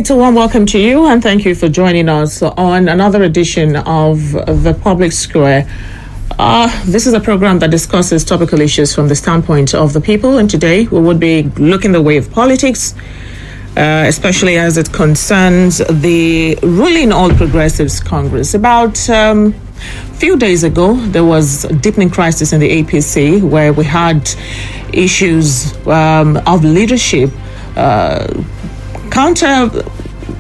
right, so warm welcome to you and thank you for joining us on another edition of The Public Square. This is a program that discusses topical issues from the standpoint of the people, and today we would be looking the way of politics, especially as it concerns the ruling All Progressives Congress. About few days ago, there was a deepening crisis in the APC where we had issues of leadership, counter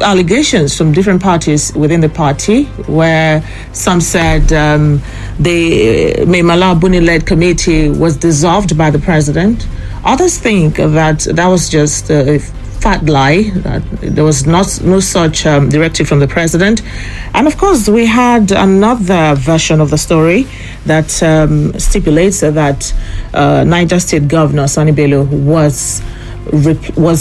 allegations from different parties within the party, where some said the Maimala Buni-led committee was dissolved by the president. Others think that that was just a fat lie, that there was no such directive from the president. And of course, we had another version of the story that stipulates that Niger State Governor Sani Bello was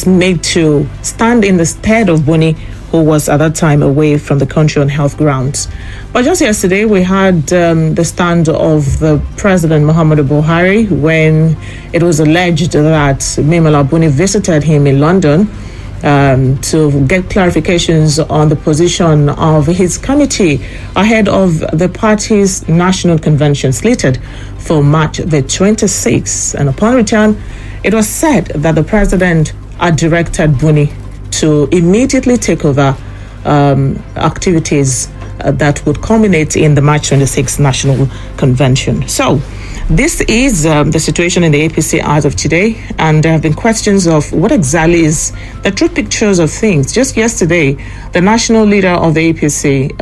made to stand in the stead of Buni, who was at that time away from the country on health grounds. But just yesterday, we had the stand of the President Muhammadu Buhari when it was alleged that Maimala Buni visited him in London to get clarifications on the position of his committee ahead of the party's national convention slated for March the 26th. And upon return, it was said that the president had directed Buni to immediately take over activities that would culminate in the March 26th National Convention. So this is the situation in the APC as of today, and there have been questions of what exactly is the true pictures of things. Just yesterday, the national leader of the APC,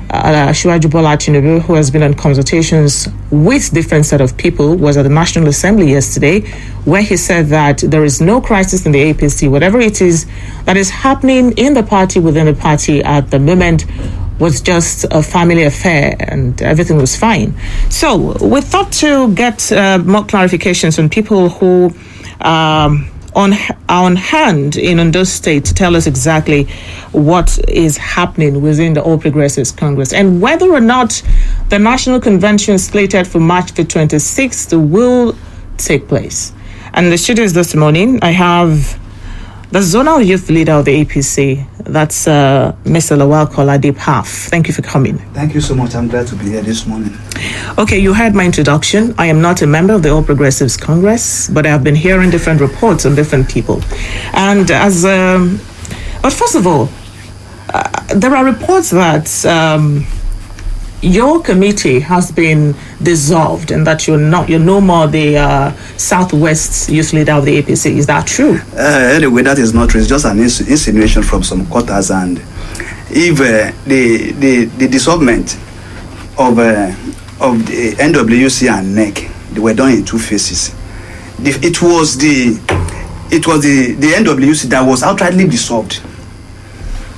Bola Tinubu, who has been in consultations with different set of people, was at the National Assembly yesterday, where he said that there is no crisis in the APC. Whatever it is that is happening in the party, within the party at the moment, was just a family affair and everything was fine. So we thought to get more clarifications from people who are on hand in Ondo State to tell us exactly what is happening within the All Progressives Congress and whether or not the National Convention slated for March the 26th will take place. And in the studios this morning, I have the ZONAL youth leader of the APC, that's Mr. Lawal Kolade Paff. Thank you for coming. Thank you so much. I'm glad to be here this morning. Okay, you heard my introduction. I am not a member of the All Progressives Congress, but I have been hearing different reports on different people. And but first of all, there are reports that your committee has been dissolved and that you're no more the Southwest youth leader of the APC. Is that true? Anyway, that is not true. It's just an insinuation from some quarters. And if the dissolvement of the NWC and NEC, they were done in two phases. It was the NWC that was outrightly dissolved.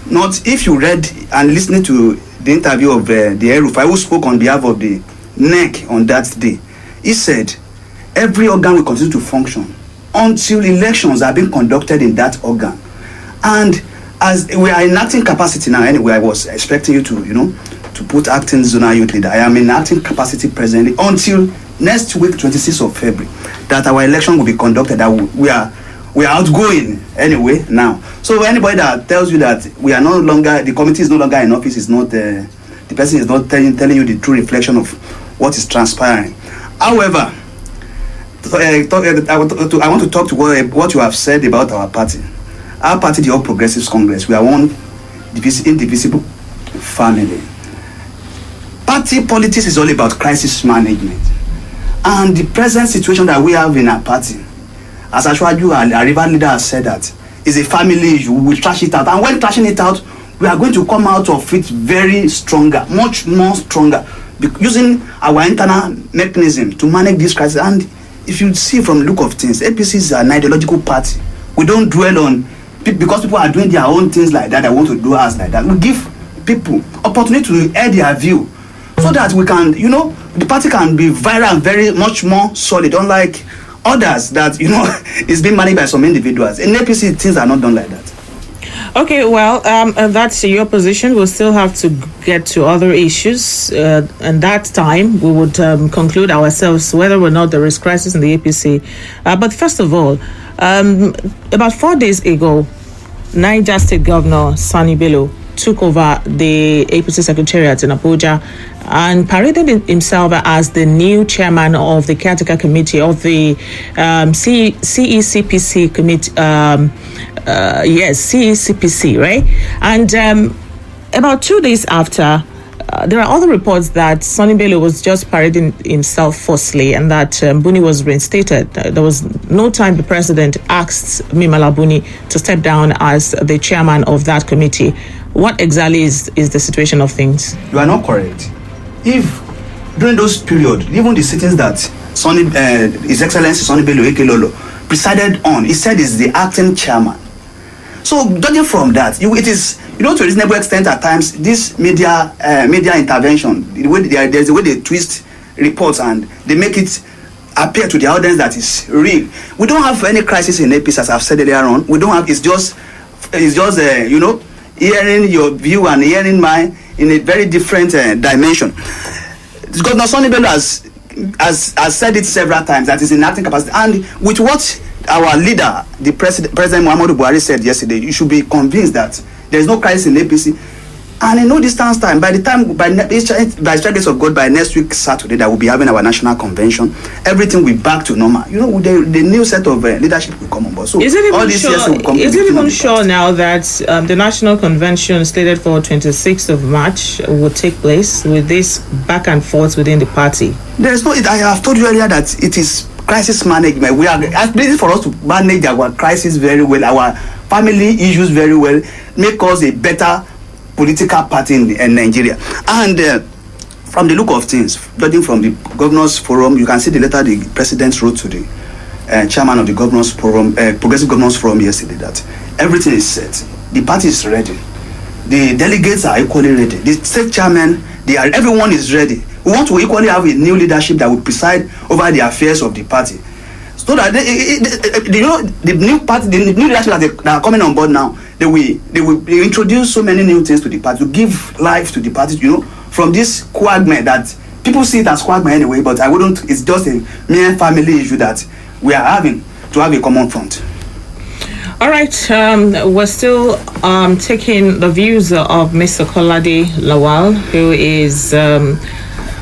Not if you read and listening to the interview of the Erufai, who spoke on behalf of the NEC on that day. He said every organ will continue to function until elections are being conducted in that organ. And as we are in acting capacity now, anyway, I was expecting you to put acting zonal youth leader. I am in acting capacity presently until next week, 26th of February, that our election will be conducted. That we are outgoing anyway now. So anybody that tells you that we are no longer, the committee is no longer in office, is not the person is not telling you the true reflection of what is transpiring. However, I want to talk to what you have said about our party. Our party, the All Progressives Congress, we are one indivisible family. Party politics is all about crisis management. And the present situation that we have in our party, as Ashwaju, our rival leader, has said that is a family issue. We will trash it out. And when trashing it out, we are going to come out of it very stronger, much more stronger, using our internal mechanism to manage this crisis. And if you see from the look of things, APC is an ideological party. We don't dwell on, because people are doing their own things like that, they want to do us like that. We give people opportunity to air their view so that we can, the party can be viral and very much more solid, unlike others that is being managed by some individuals. In APC, things are not done like that. Okay, well, that's your position. We'll still have to get to other issues, and that time we would conclude ourselves whether or not there is crisis in the APC. But first of all, about 4 days ago, Niger State Governor Sani Bello took over the APC Secretariat in Abuja and paraded himself as the new chairman of the caretaker committee of the CECPC committee. CECPC, right? And about 2 days after, there are other reports that Sani Bello was just parading himself falsely and that Buni was reinstated. There was no time the president asked Mimala Buni to step down as the chairman of that committee. What exactly is the situation of things? You are not correct. If during those periods, even the sittings that His Excellency Sani Bello Ekelolo presided on, he said is the acting chairman. So judging from that, it is, to a reasonable extent at times, this media intervention, there's a way they twist reports and they make it appear to the audience that is real. We don't have any crisis in APC, as I've said earlier on. We don't have. It's just hearing your view and hearing mine in a very different dimension. Governor Sani Bello has said it several times that is in acting capacity, and with what our leader, the President Muhammadu Buhari, said yesterday, you should be convinced that there is no crisis in APC. And in no distance time, by the grace of God, by next week Saturday, that we'll be having our national convention, everything will be back to normal. The new set of leadership will come on board. So is it even sure now that the national convention slated for 26th of March will take place with this back and forth within the party? There is no. I have told you earlier that it is crisis management. We are pleased for us to manage our crisis very well, our family issues very well, make us a better political party in Nigeria. And from the look of things, judging from the Governors Forum, you can see the letter the President wrote to the chairman of the Governors Forum, Progressive Governors Forum yesterday, that everything is set. The party is ready. The delegates are equally ready. The state chairman, everyone is ready. We want to equally have a new leadership that will preside over the affairs of the party. So that the new party, the new leadership that are coming on board now, they will introduce so many new things to the party, to give life to the party, from this quagmire that people see it as quagmire anyway, but it's just a mere family issue that we are having to have a common front. All right, we're still taking the views of Mr. Kolade Lawal, who is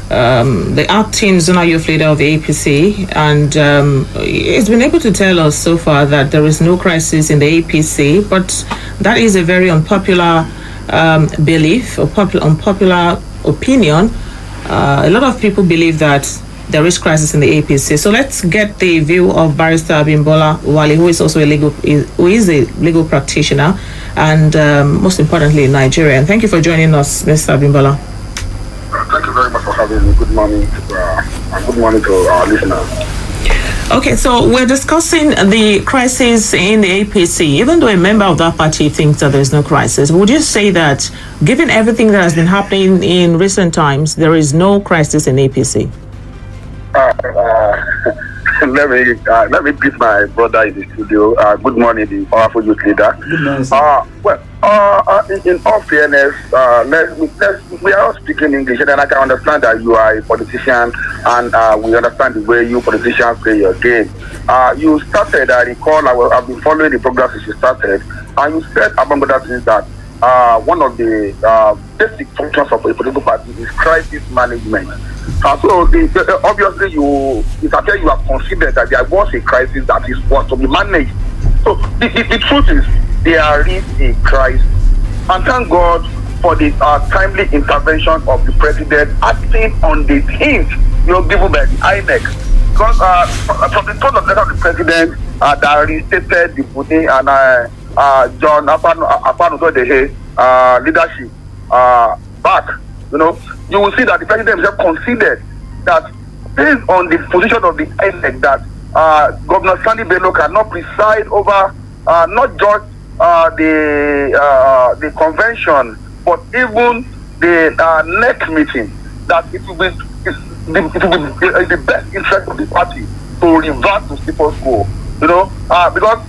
the acting zonal youth leader of the APC, and he's been able to tell us so far that there is no crisis in the APC, but that is a very unpopular belief, or unpopular opinion. A lot of people believe that there is crisis in the APC. So let's get the view of Barrister Abimbola Wale, who is also a legal practitioner, and most importantly, Nigerian. Thank you for joining us, Mr. Abimbola. Thank you very much for having me. Good morning, and good morning to our listeners. Okay, so we're discussing the crisis in the APC. Even though a member of that party thinks that there's no crisis, would you say that, given everything that has been happening in recent times, there is no crisis in APC? Let me greet my brother in the studio. Good morning, the powerful youth leader. Good morning, in all fairness, we are all speaking English, and I can understand that you are a politician, and we understand the way you politicians play your game. You started, I recall, I've been following the program since you started, and you said, among other things, that one of the basic functions of a political party is crisis management. So obviously you have considered that there was a crisis that is what to be managed. So the truth is there is a crisis, and thank God for the timely intervention of the president acting on the hint given by the INEC. Because from the tone of letter of the president that restated the Buni and John Apanudodehe leadership back, you will see that the president himself considered that based on the position of the INEC that Governor Sani Bello cannot preside over not just the convention, but even the next meeting, that it will be in the best interest of the party to revert to status quo. Because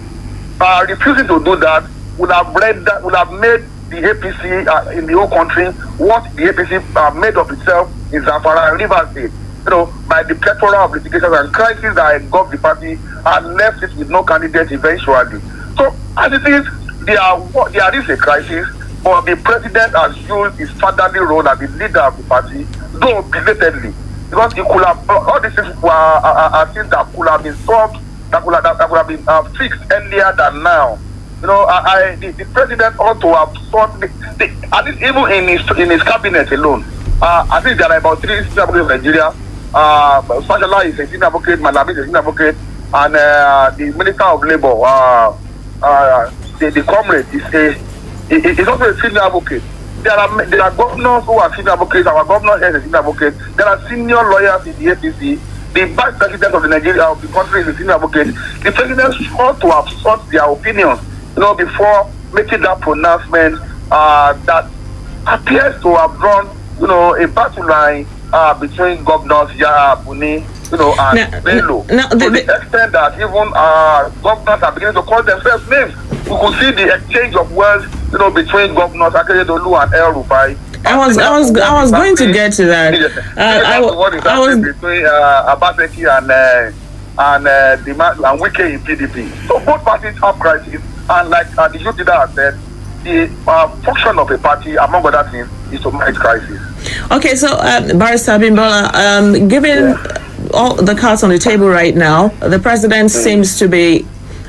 refusing to do that would have made the APC in the whole country what the APC made of itself in Zamfara and Rivers State. By the plethora of litigations and crises that engulfed the party and left it with no candidate eventually. So as it is, there is a crisis, but the president has used his fatherly role as the leader of the party, though belatedly, because it could have, all these things are things that could have been solved, that could have been fixed earlier than now. You know, the president ought to have solved at least even in his cabinet alone. I think there are about 3 senior advocates in Nigeria. Sajala is a senior advocate, Malami is a senior advocate, and the Minister of Labour, the comrade, is also a senior advocate. There are governors who are senior advocates. Our governor is a senior advocate. There are senior lawyers in the APC. The vice president of the country is a senior advocate. The president ought to have sought their opinions, you know, before making that pronouncement that appears to have drawn, you know, a battle line between governors Buni, you know, and Bello. To the extent that even governors are beginning to call themselves names. We could see the exchange of words, you know, between governors Tolu and El Rufai. I was going to get to that. I was between Abaseki and Wike in PDP. So both parties have crises, and like the youth leader has said, the function of a party, among other things, is to manage crisis. Okay, so Barrister Abimbola, given all the cards on the table right now, the president seems to be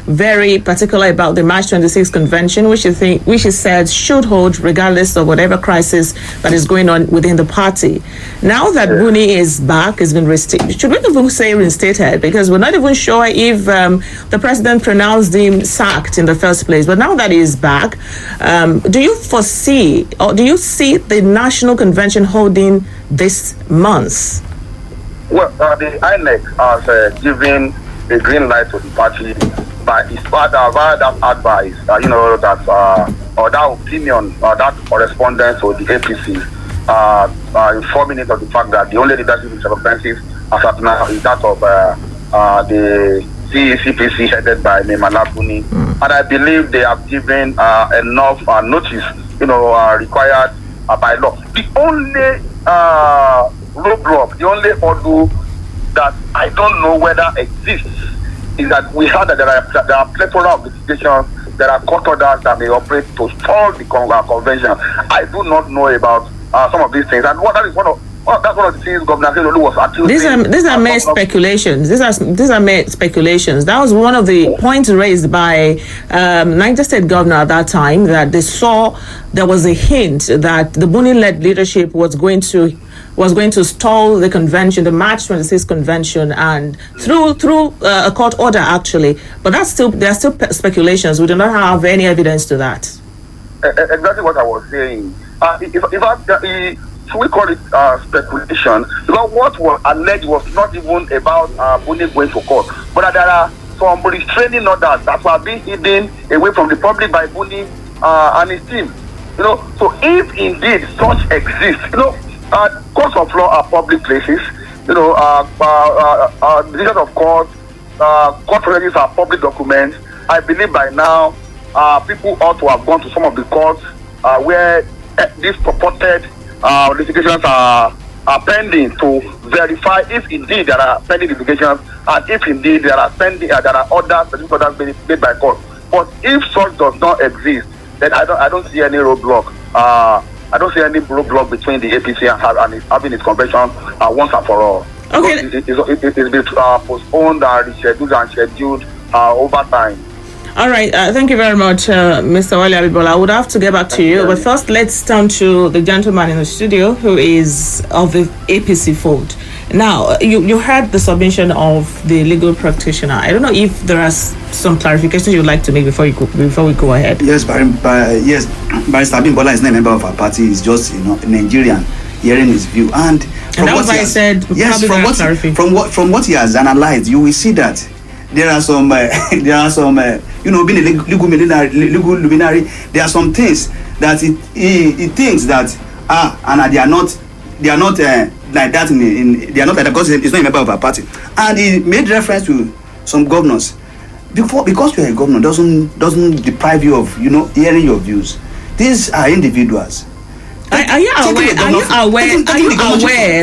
very particular about the March 26 convention, which he said should hold regardless of whatever crisis that is going on within the party. Now that Buni is back, has been should we even say reinstated? Because we're not even sure if the president pronounced him sacked in the first place. But now that he is back, do you foresee or do you see the national convention holding this month? Well, the INEC has given a green light to the party by his father via that advice, you know, that or that opinion or that correspondence to the APC, informing it of the fact that the only leadership in circumstances as of now is that of the CPC headed by Memala Buni. And I believe they have given enough notice, you know, required by law. The only roadblock, the only order that I don't know whether exists is that we heard that there are plethora of litigations, there are court orders that may operate to stall the convention. I do not know about some of these things, and that's one of the things Governor Tolu was accusing. These are mere speculations. These are mere speculations. That was one of the points raised by Niger State Governor at that time, that they saw there was a hint that the Buni-led leadership was going to stall the convention, the March 26th convention, and through a court order actually. But there are still speculations. We do not have any evidence to that. Exactly what I was saying. Should we call it speculation? Because what was alleged was not even about Buni going to court, but there are some restraining orders that were being hidden away from the public by Buni and his team. You know, so if indeed such exists, you know, courts of law are public places. You know, decisions of court, court procedures are public documents. I believe by now, people ought to have gone to some of the courts where these purported litigations are pending to verify if indeed there are pending litigations and if indeed there are orders made by court. But if such does not exist, then I don't see any roadblock. I don't see any roadblock between the APC and having its convention once and for all. Okay. It's been postponed, rescheduled, and scheduled over time. All right. Thank you very much, Mr. Wale Abimbola. I would have to get back to you. But first, let's turn to the gentleman in the studio who is of the APC fold. Now, you heard the submission of the legal practitioner. I don't know if there are some clarifications you'd like to make before we go ahead. Yes, Barrister Abimbola is not a member of our party. He's just, Nigerian, hearing his view. And that was why I said, yes, from what he has analyzed, you will see that there are some, being a legal luminary, there are some things that he thinks that and they are not like that they are not like that because he's not a member of our party. And he made reference to some governors. Because you are a governor doesn't deprive you of hearing your views. These are individuals. Are you aware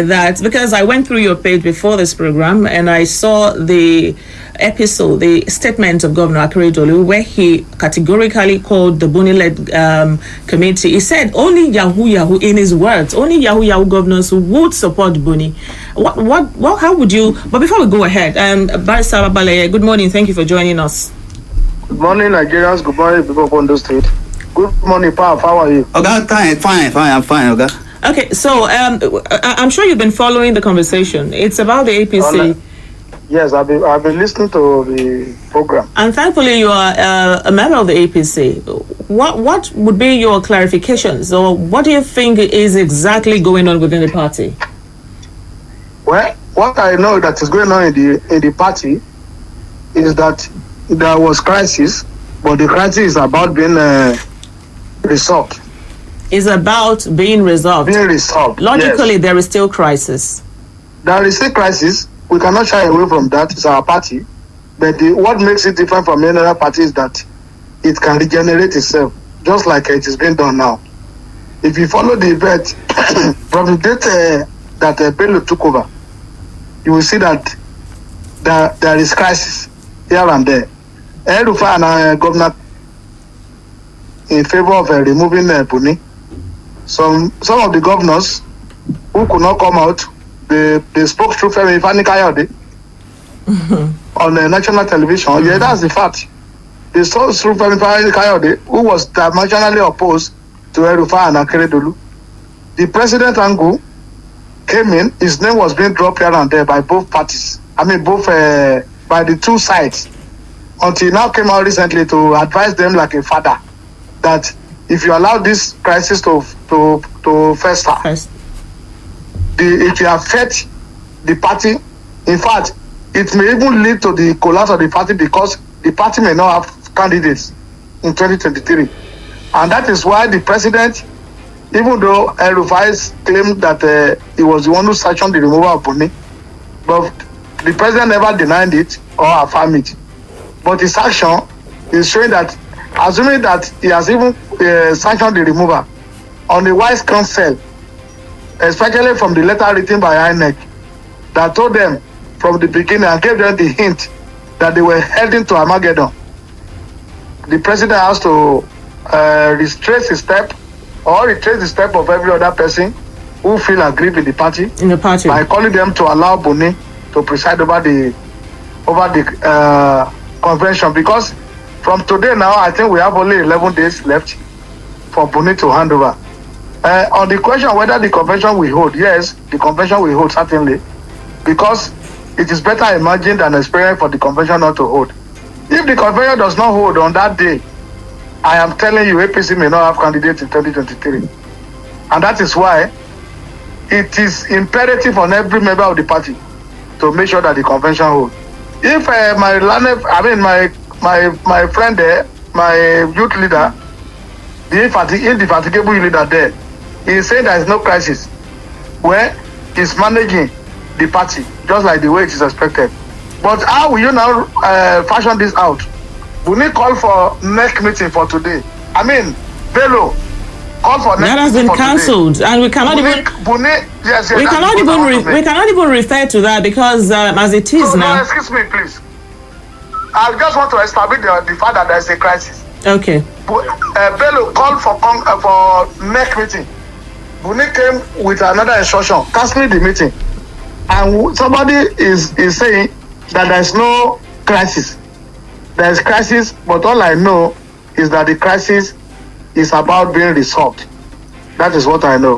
that, because I went through your page before this program and I saw the episode, the statement of Governor Akeredolu, where he categorically called the Buni-led committee. He said only Yahoo, in his words, only Yahoo governors who would support Buni. How would you? But before we go ahead, Barrister Babaleye, good morning. Thank you for joining us. Good morning, Nigerians. Good morning, people of ONDO State. Good morning, Paff. How are you? Okay, fine. I'm fine. Okay. Okay, so I'm sure you've been following the conversation. It's about the APC. Yes, I've been listening to the program. And thankfully, you are a member of the APC. What would be your clarifications, or what do you think is exactly going on within the party? Well, what I know that is going on in the party is that there was crisis, but the crisis is about being resolved. Is about being resolved. Being resolved. Logically, yes. There is still crisis. There is still crisis. We cannot shy away from that. It's our party. But what makes it different from any other party is that it can regenerate itself, just like it is being done now. If you follow the event from the date that Bello took over, you will see that there is crisis here and there. El-Rufai and Governor in favor of removing Buni. Some of the governors who could not come out, they spoke through Femi Fani-Kayode on national television. Yeah, that's the fact. They spoke through Femi Fani-Kayode, who was diametrically opposed to El-Rufai and Akeredolu. The president Angu came in, his name was being dropped here and there by both parties. I mean, both by the two sides. Until he now came out recently to advise them like a father that if you allow this crisis to fester, it will affect the party. In fact, it may even lead to the collapse of the party because the party may not have candidates in 2023. And that is why the president, even though El-Rufai claimed that he was the one who sanctioned the removal of Buni, but the president never denied it or affirmed it. But his action is showing that, assuming that he has even sanctioned the removal on the wise counsel, especially from the letter written by INEC, that told them from the beginning and gave them the hint that they were heading to Armageddon. The president has to retrace his step or retrace the step of every other person who feel aggrieved with the party. In the party. By calling them to allow Buni to preside over the convention, because from today now I think we have only 11 days left for Buni to hand over. On the question whether the convention will hold, yes, the convention will hold certainly, because it is better imagined than experienced for the convention not to hold. If the convention does not hold on that day, I am telling you, APC may not have candidates in 2023. And that is why it is imperative on every member of the party to make sure that the convention holds. If my friend there, my youth leader, the indefatigable leader there, he saying there is no crisis, where he's managing the party just like the way it is expected. But how will you now fashion this out? We need call for next meeting for today. I mean, Bello, call for next meeting. That has been cancelled, and we cannot we cannot even refer to that because as it is now. No, excuse me, please. I just want to establish the fact that there is a crisis. Okay. Bello called for next meeting. Buni came with another instruction, cancelling the meeting, and somebody is saying that there is no crisis. There is crisis, but all I know is that the crisis is about being resolved. That is what I know.